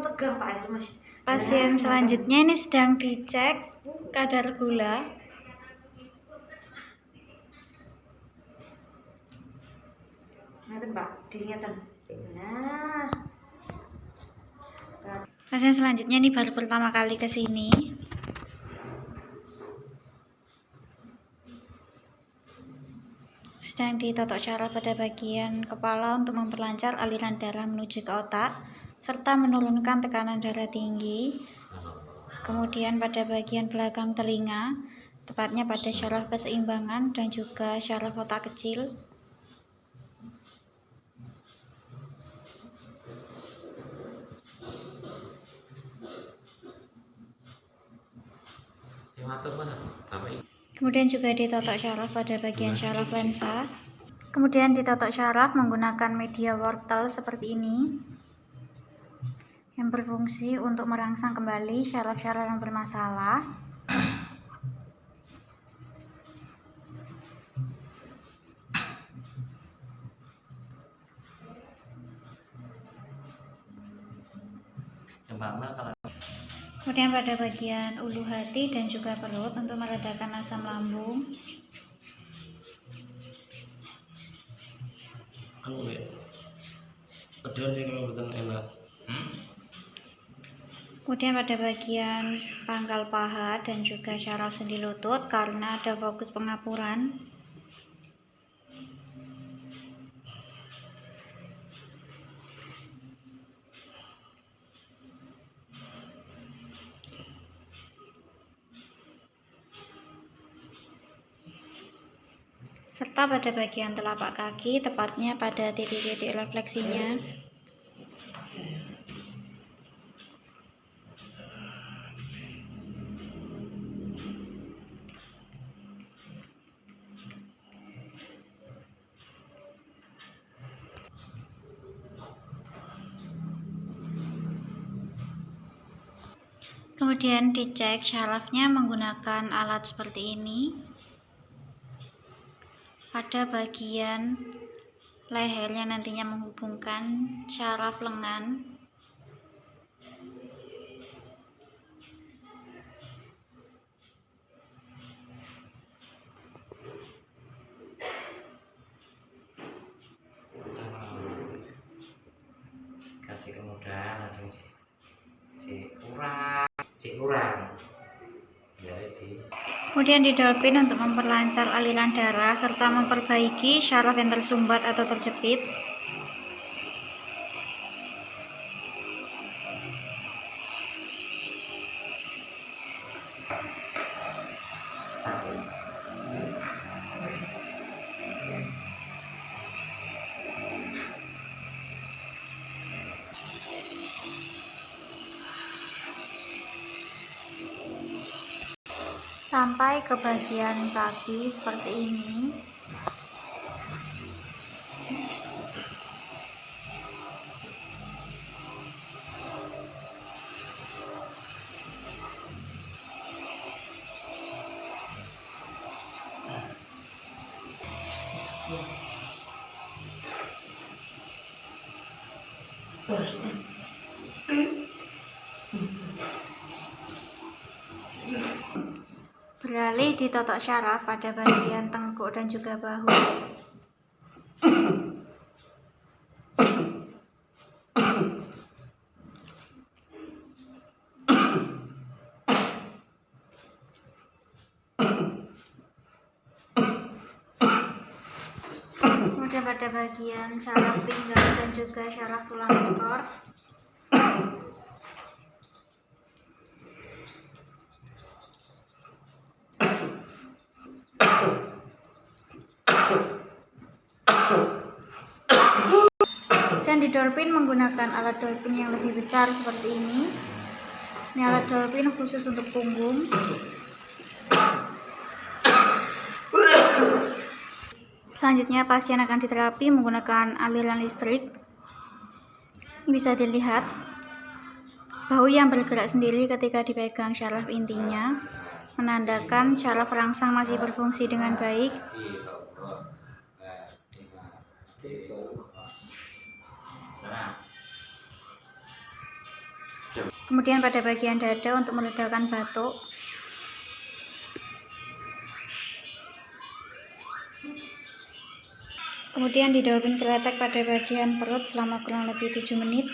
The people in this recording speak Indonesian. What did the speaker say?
tegang Pak itu Mas. Pasien selanjutnya ini sedang dicek kadar gula. Ngeten Pak, diingeten. Nah. Pasien selanjutnya ini baru pertama kali ke sini. Sedang ditotok syaraf pada bagian kepala untuk memperlancar aliran darah menuju ke otak serta menurunkan tekanan darah tinggi. Kemudian pada bagian belakang telinga, tepatnya pada syaraf keseimbangan dan juga syaraf otak kecil. Kemudian juga ditotok syaraf pada bagian syaraf lensa. Kemudian ditotok syaraf menggunakan media wortel seperti ini yang berfungsi untuk merangsang kembali syaraf-syaraf yang bermasalah. Kemudian pada bagian ulu hati dan juga perut untuk meredakan asam lambung. Kemudian pada bagian pangkal paha dan juga syaraf sendi lutut karena ada fokus pengapuran. Serta pada bagian telapak kaki, tepatnya pada titik-titik refleksinya. Kemudian dicek syarafnya menggunakan alat seperti ini. Pada bagian leher yang nantinya menghubungkan syaraf lengan. Kasih kemudahan ada si kurang. Kemudian didolpin untuk memperlancar aliran darah serta memperbaiki syaraf yang tersumbat atau terjepit. Sampai ke bagian kaki seperti ini. Beralih ditotok syaraf pada bagian tengkuk dan juga bahu. Kemudian pada bagian syaraf pinggang dan juga syaraf tulang ekor. Dan didolpin menggunakan alat dolphin yang lebih besar seperti ini. Ini alat dolphin khusus untuk punggung. Selanjutnya pasien akan diterapi menggunakan aliran listrik. Ini bisa dilihat bahu yang bergerak sendiri ketika dipegang syaraf intinya, menandakan syaraf rangsang masih berfungsi dengan baik. Kemudian pada bagian dada untuk meredakan batuk. Kemudian didahului kretek pada bagian perut selama kurang lebih 7 menit.